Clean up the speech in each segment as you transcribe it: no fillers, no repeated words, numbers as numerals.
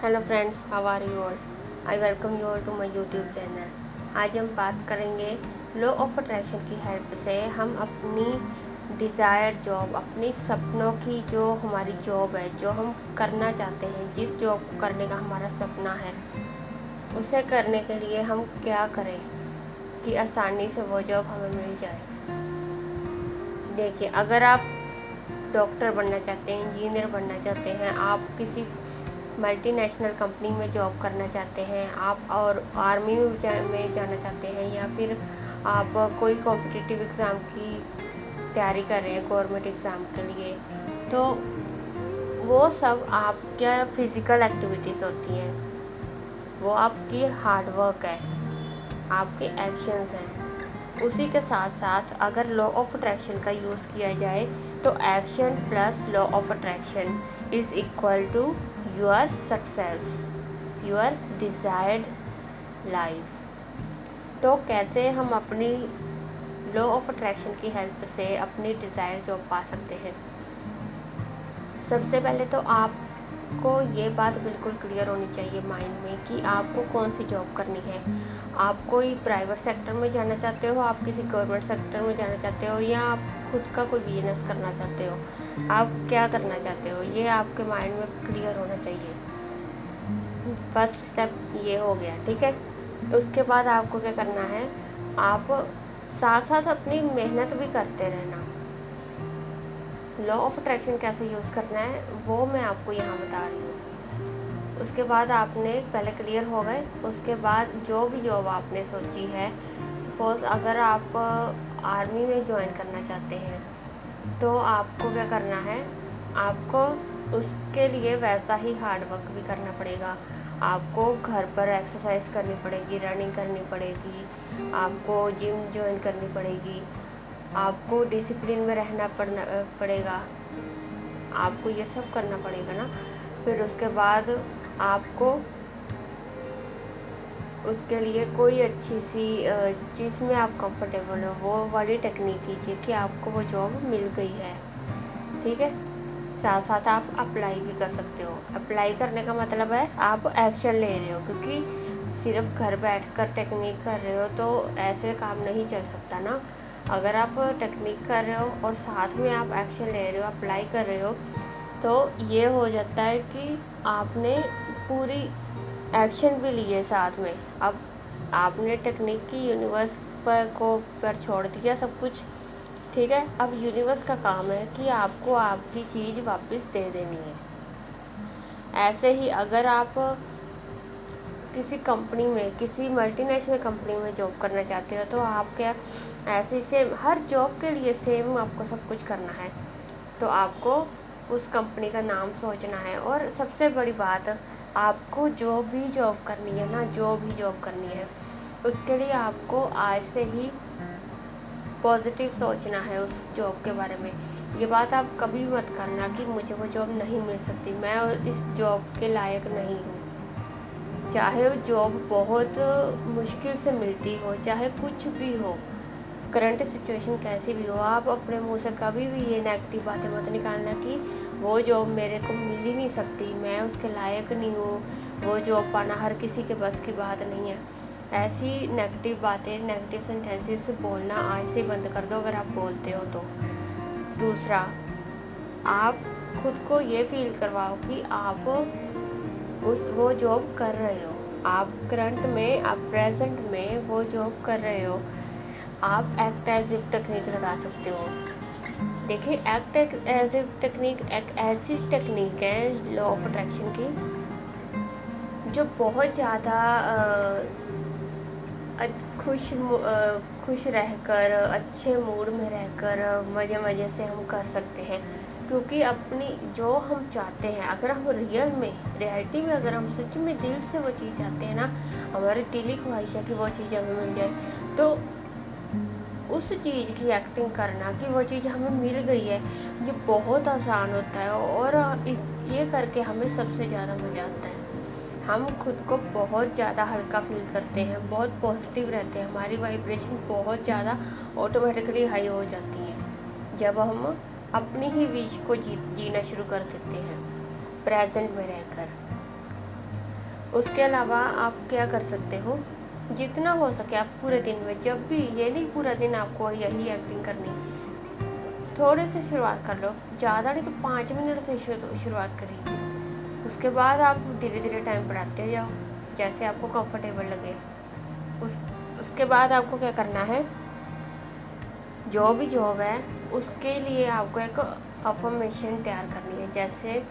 Hello friends, how are you all? I welcome you all to my YouTube channel. आज हम बात करेंगे law of attraction की help से हम अपनी डिज़ायर्ड जॉब, अपनी सपनों की जो हमारी जॉब है, जो हम करना चाहते हैं, जिस जॉब को करने का हमारा सपना है, उसे करने के लिए हम क्या करें कि आसानी से वो जॉब हमें मिल जाए। देखिए, अगर आप डॉक्टर बनना चाहते हैं, इंजीनियर बनना चाहते हैं, आप किसी मल्टीनेशनल कंपनी में जॉब करना चाहते हैं, आप और आर्मी में जाना चाहते हैं, या फिर आप कोई कॉम्पिटिटिव एग्ज़ाम की तैयारी कर रहे हैं गवर्नमेंट एग्ज़ाम के लिए, तो वो सब आपका फिज़िकल एक्टिविटीज़ होती हैं, वो आपकी हार्ड वर्क है, आपके एक्शंस हैं। उसी के साथ साथ अगर लॉ ऑफ अट्रैक्शन का यूज़ किया जाए तो action plus law of attraction is equal to your success, your desired life. तो कैसे हम अपनी लॉ ऑफ अट्रैक्शन की हेल्प से अपनी डिज़ायर्ड जॉब पा सकते हैं? सबसे पहले तो आपको ये बात बिल्कुल क्लियर होनी चाहिए माइंड में कि आपको कौन सी जॉब करनी है। आप कोई प्राइवेट सेक्टर में जाना चाहते हो, आप किसी गवर्नमेंट सेक्टर में जाना चाहते हो, या आप खुद का कोई बिजनेस करना चाहते हो, आप क्या करना चाहते हो, ये आपके माइंड में क्लियर होना चाहिए। फर्स्ट स्टेप ये हो गया, ठीक है। उसके बाद आपको क्या करना है, आप साथ साथ अपनी मेहनत भी करते रहना। लॉ ऑफ अट्रैक्शन कैसे यूज़ करना है वो मैं आपको यहाँ बता रही हूँ। उसके बाद आपने पहले क्लियर हो गए, उसके बाद जो भी जॉब आपने सोची है, सपोज़ अगर आप आर्मी में ज्वाइन करना चाहते हैं तो आपको क्या करना है, आपको उसके लिए वैसा ही हार्ड वर्क भी करना पड़ेगा। आपको घर पर एक्सरसाइज करनी पड़ेगी, रनिंग करनी पड़ेगी, आपको जिम ज्वाइन करनी पड़ेगी, आपको डिसिप्लिन में रहना पड़ेगा, आपको ये सब करना पड़ेगा ना। फिर उसके बाद आपको उसके लिए कोई अच्छी सी जिसमें आप कंफर्टेबल हो वो वाली टेक्निक कीजिए कि आपको वो जॉब मिल गई है, ठीक है। साथ साथ आप अप्लाई भी कर सकते हो। अप्लाई करने का मतलब है आप एक्शन ले रहे हो, क्योंकि सिर्फ घर बैठकर टेक्निक कर रहे हो तो ऐसे काम नहीं चल सकता ना। अगर आप टेक्निक कर रहे हो और साथ में आप एक्शन ले रहे हो, अप्लाई कर रहे हो, तो ये हो जाता है कि आपने पूरी एक्शन भी लिए साथ में। अब आपने टेक्निक की यूनिवर्स पर छोड़ दिया सब कुछ, ठीक है। अब यूनिवर्स का काम है कि आपको आपकी चीज़ वापस दे देनी है। ऐसे ही अगर आप किसी कंपनी में, किसी मल्टीनेशनल कंपनी में जॉब करना चाहते हो तो आप क्या ऐसे सेम हर जॉब के लिए सेम आपको सब कुछ करना है। तो आपको उस कंपनी का नाम सोचना है, और सबसे बड़ी बात, आपको जो भी जॉब करनी है ना, जो भी जॉब करनी है, उसके लिए आपको आज से ही पॉजिटिव सोचना है उस जॉब के बारे में। ये बात आप कभी मत करना कि मुझे वो जॉब नहीं मिल सकती, मैं इस जॉब के लायक नहीं हूँ। चाहे वो जॉब बहुत मुश्किल से मिलती हो, चाहे कुछ भी हो, करंट सिचुएशन कैसी भी हो, आप अपने मुंह से कभी भी ये नेगेटिव बातें मत निकालना कि वो जॉब मेरे को मिल ही नहीं सकती, मैं उसके लायक नहीं हूँ, वो जॉब पाना हर किसी के बस की बात नहीं है। ऐसी नेगेटिव बातें, नेगेटिव सेंटेंसेस बोलना आज से बंद कर दो अगर आप बोलते हो तो। दूसरा, आप खुद को ये फील करवाओ कि आप वो जॉब कर रहे हो, आप करंट में, आप प्रेजेंट में वो जॉब कर रहे हो। आप एक्ट एज इफ टेक्निक लगा सकते हो। देखिए, एक्ट एज इफ टेक्निक एक ऐसी टेक्निक है लॉ ऑफ अट्रैक्शन की जो बहुत ज़्यादा खुश रहकर, अच्छे मूड में रहकर, मज़े से हम कर सकते हैं। क्योंकि अपनी जो हम चाहते हैं, अगर हम रियलिटी में अगर हम सच में दिल से वो चीज़ चाहते हैं ना, हमारी दिली ख्वाहिश है कि वो चीज़ हमें मिल जाए, तो उस चीज़ की एक्टिंग करना कि वो चीज़ हमें मिल गई है, ये बहुत आसान होता है। और ये करके हमें सबसे ज़्यादा मज़ा आता है। हम खुद को बहुत ज़्यादा हल्का फील करते हैं, बहुत पॉजिटिव रहते हैं, हमारी वाइब्रेशन बहुत ज़्यादा ऑटोमेटिकली हाई हो जाती है जब हम अपनी ही विश को जीना शुरू कर देते हैं प्रेजेंट में रहकर। उसके अलावा आप क्या कर सकते हो, जितना हो सके आप पूरे दिन में, जब भी, ये नहीं पूरा दिन आपको यही एक्टिंग करनी, थोड़े से शुरुआत कर लो, ज़्यादा नहीं तो 5 मिनट से शुरुआत करिए। उसके बाद आप धीरे धीरे टाइम बढ़ाते जाओ जैसे आपको कंफर्टेबल लगे। उसके बाद आपको क्या करना है, जो भी जॉब है उसके लिए आपको एक अफर्मेशन तैयार करनी है। जैसे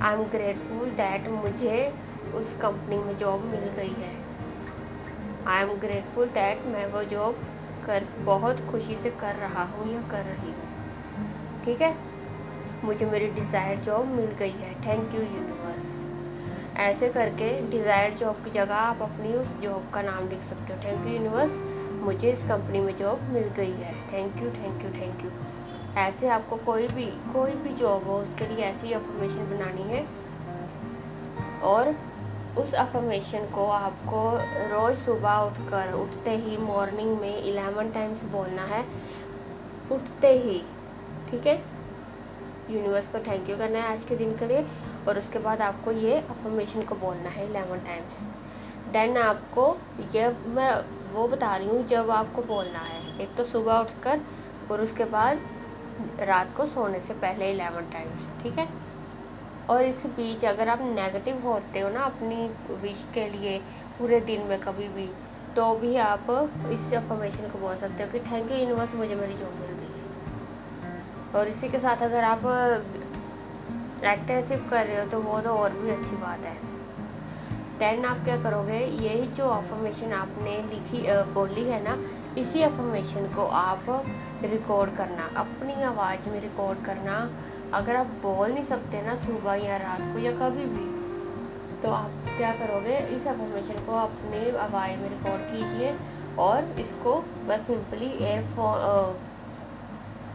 आई एम ग्रेटफुल दैट मुझे उस कंपनी में जॉब मिल गई है। आई एम ग्रेटफुल दैट मैं वो जॉब बहुत खुशी से कर रहा हूँ या कर रही हूँ। ठीक है, मुझे मेरी डिज़ायर जॉब मिल गई है, थैंक यू यूनिवर्स। ऐसे करके डिज़ायर जॉब की जगह आप अपनी उस जॉब का नाम लिख सकते हो, थैंक यू यूनिवर्स, मुझे इस कंपनी में जॉब मिल गई है, thank you thank you thank you. ऐसे आपको कोई भी जॉब हो उसके लिए ऐसी अफर्मेशन बनानी है। और उस अफर्मेशन को आपको रोज़ सुबह उठते ही मॉर्निंग में 11 टाइम्स बोलना है, उठते ही। ठीक है, यूनिवर्स को थैंक यू करना है आज के दिन के लिए, और उसके बाद आपको ये अफर्मेशन को बोलना है 11 टाइम्स। देन आपको, ये मैं वो बता रही हूँ जब आपको बोलना है, एक तो सुबह उठकर और उसके बाद रात को सोने से पहले 11 टाइम्स। ठीक है, और इस बीच अगर आप नेगेटिव होते हो ना अपनी विश के लिए पूरे दिन में कभी भी, तो भी आप इस अफर्मेशन को बोल सकते हो कि थैंक यू यूनिवर्स, मुझे मेरी जॉब मिल गई है। और इसी के साथ अगर आप एक्टिव कर रहे हो तो वो तो और भी अच्छी बात है। देन आप क्या करोगे, यही जो अफर्मेशन आपने बोली है ना, इसी अफर्मेशन को आप रिकॉर्ड करना, अपनी आवाज़ में रिकॉर्ड करना। अगर आप बोल नहीं सकते ना सुबह या रात को या कभी भी, तो आप क्या करोगे, इस अफर्मेशन को अपनी आवाज़ में रिकॉर्ड कीजिए और इसको बस सिंपली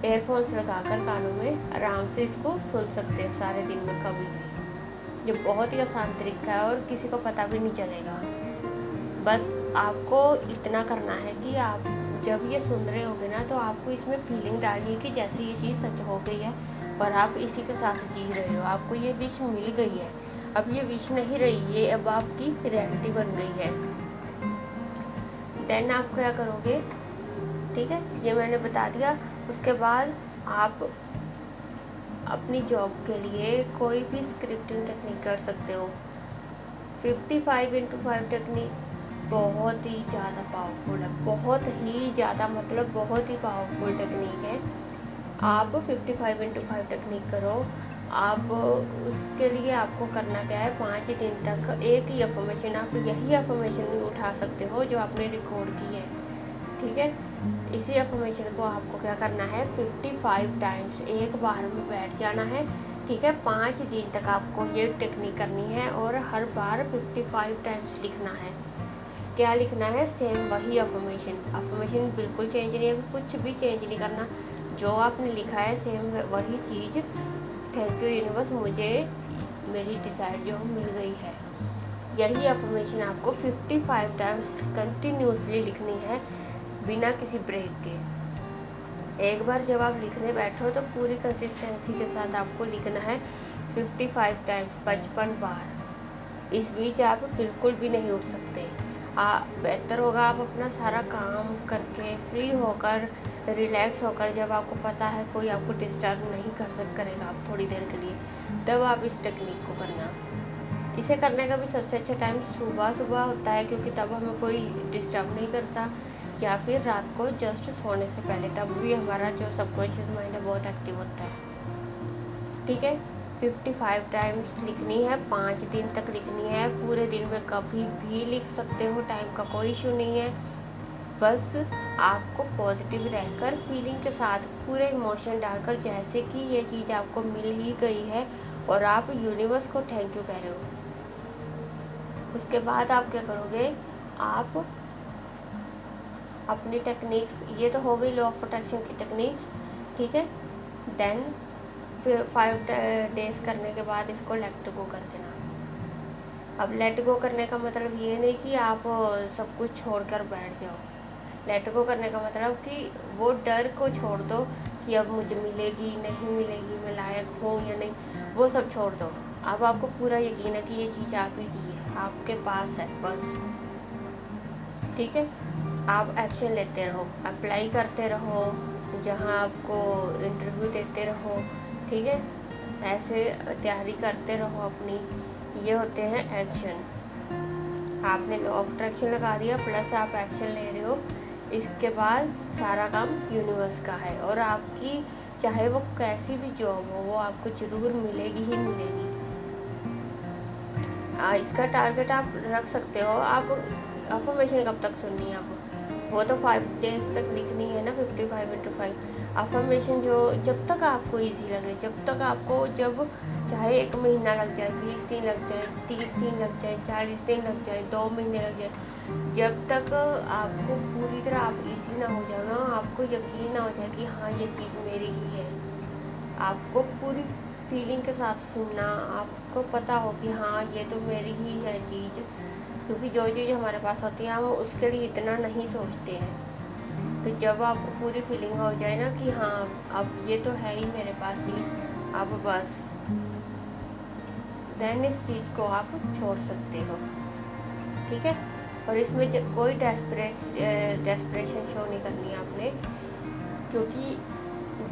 एयरफोन्स लगाकर कानों में आराम से इसको सुन सकते हो सारे दिन में कभी भी। ये बहुत ही आसान तरीका है और किसी को पता भी नहीं चलेगा। बस आपको इतना करना है कि आप जब ये सुन रहे होगे ना, तो आपको इसमें फीलिंग डालनी है कि जैसे ये चीज़ सच हो गई है और आप इसी के साथ जी रहे हो, आपको ये विश मिल गई है। अब ये विश नहीं रही, ये अब आपकी रियलिटी बन गई है। देन आप क्या करोगे, ठीक है, ये मैंने बता दिया। उसके बाद आप अपनी जॉब के लिए कोई भी स्क्रिप्टिंग टेक्निक कर सकते हो। 55x5 टेक्निक बहुत ही ज़्यादा पावरफुल है, बहुत ही ज़्यादा, मतलब बहुत ही पावरफुल टेक्निक है। आप 55x5 टेक्निक करो। आप उसके लिए आपको करना क्या है, 5 दिन तक एक ही अफर्मेशन, आप यही अफर्मेशन उठा सकते हो जो आपने रिकॉर्ड की है। ठीक है, इसी अफर्मेशन को आपको क्या करना है, 55 टाइम्स एक बार में बैठ जाना है। ठीक है, 5 दिन तक आपको ये टेक्निक करनी है और हर बार 55 टाइम्स लिखना है। क्या लिखना है, सेम वही अफर्मेशन बिल्कुल चेंज नहीं है, कुछ भी चेंज नहीं करना, जो आपने लिखा है सेम वही चीज़, थैंक यू यूनिवर्स, मुझे मेरी डिज़ायर जॉब मिल गई है। यही अफर्मेशन आपको 55 टाइम्स कंटिन्यूसली लिखनी है बिना किसी ब्रेक के। एक बार जब आप लिखने बैठो तो पूरी कंसिस्टेंसी के साथ आपको लिखना है 55 टाइम्स, 55 बार। इस बीच आप बिल्कुल भी नहीं उठ सकते। बेहतर होगा आप अपना सारा काम करके फ्री होकर, रिलैक्स होकर, जब आपको पता है कोई आपको डिस्टर्ब नहीं करेगा आप थोड़ी देर के लिए, तब आप इस टेक्निक को करना। इसे करने का भी सबसे अच्छा टाइम सुबह होता है, क्योंकि तब हमें कोई डिस्टर्ब नहीं करता, या फिर रात को जस्ट सोने से पहले, तब भी हमारा जो सबकॉन्शियस माइंड है बहुत एक्टिव होता है। ठीक है, 55 टाइम्स लिखनी है, 5 दिन तक लिखनी है, पूरे दिन में कभी भी लिख सकते हो, टाइम का कोई इशू नहीं है। बस आपको पॉजिटिव रहकर, फीलिंग के साथ, पूरे इमोशन डालकर, जैसे कि ये चीज़ आपको मिल ही गई है और आप यूनिवर्स को थैंक यू कह रहे हो। उसके बाद आप क्या करोगे, आप अपनी टेक्निक्स, ये तो हो गई लॉ ऑफ अट्रैक्शन की टेक्निक्स। ठीक है, देन फिर 5 डेज करने के बाद इसको लेट गो कर देना। अब लेट गो करने का मतलब ये नहीं कि आप सब कुछ छोड़कर बैठ जाओ। लेट गो करने का मतलब कि वो डर को छोड़ दो कि अब मुझे मिलेगी नहीं मिलेगी, मैं लायक हूँ या नहीं, वो सब छोड़ दो। अब आपको पूरा यकीन है कि ये चीज़ आप ही की है, आपके पास है बस। ठीक है, आप एक्शन लेते रहो, अप्लाई करते रहो, जहाँ आपको इंटरव्यू देते रहो। ठीक है, ऐसे तैयारी करते रहो अपनी। ये होते हैं एक्शन। आपने लॉ ऑफ अट्रैक्शन लगा दिया, प्लस आप एक्शन ले रहे हो, इसके बाद सारा काम यूनिवर्स का है। और आपकी चाहे वो कैसी भी जॉब हो, वो आपको ज़रूर मिलेगी ही मिलेगी। इसका टारगेट आप रख सकते हो। आप अफर्मेशन कब तक सुननी है आपको? वो तो 5 डेज तक लिखनी है ना, 55x5 अफर्मेशन। जो जब तक आपको इजी लगे, जब तक आपको, जब चाहे 1 महीना लग जाए, 20 दिन लग जाए, 30 दिन लग जाए, 40 दिन लग जाए, 2 महीने लग जाए, जब तक आपको पूरी तरह आप इजी ना हो जाओ ना, आपको यकीन ना हो जाए कि हाँ ये चीज़ मेरी ही है, आपको पूरी फीलिंग के साथ सुनना, आपको पता हो कि हाँ ये तो मेरी ही है चीज़। क्योंकि जो चीज़ हमारे पास होती है हम उसके लिए इतना नहीं सोचते हैं। तो जब आपको पूरी फीलिंग हो जाए ना कि हाँ अब ये तो है ही मेरे पास चीज़, अब बस देन इस चीज़ को आप छोड़ सकते हो। ठीक है, और इसमें कोई डेस्परेशन शो नहीं करनी है आपने, क्योंकि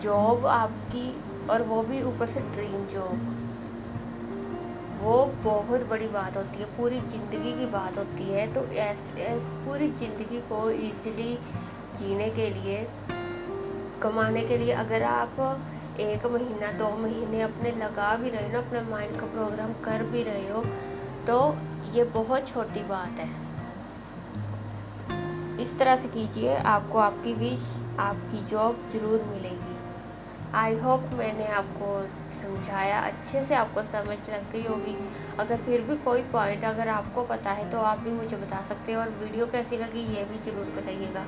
जॉब आपकी, और वो भी ऊपर से ड्रीम जॉब, वो बहुत बड़ी बात होती है, पूरी ज़िंदगी की बात होती है। तो पूरी ज़िंदगी को इजीली जीने के लिए, कमाने के लिए, अगर आप 1 महीना 2 महीने अपने लगा भी रहे हो ना, अपने माइंड का प्रोग्राम कर भी रहे हो, तो ये बहुत छोटी बात है। इस तरह से कीजिए, आपको आपकी विश, आपकी जॉब ज़रूर मिलेगी। आई होप मैंने आपको समझाया, अच्छे से आपको समझ लग गई होगी। अगर फिर भी कोई पॉइंट अगर आपको पता है तो आप भी मुझे बता सकते हो, और वीडियो कैसी लगी ये भी ज़रूर बताइएगा।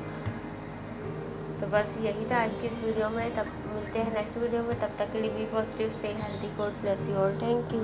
तो बस यही था आज की इस वीडियो में। तब मिलते हैं नेक्स्ट वीडियो में, तब तक के लिए be positive, stay healthy, God bless you all, thank you.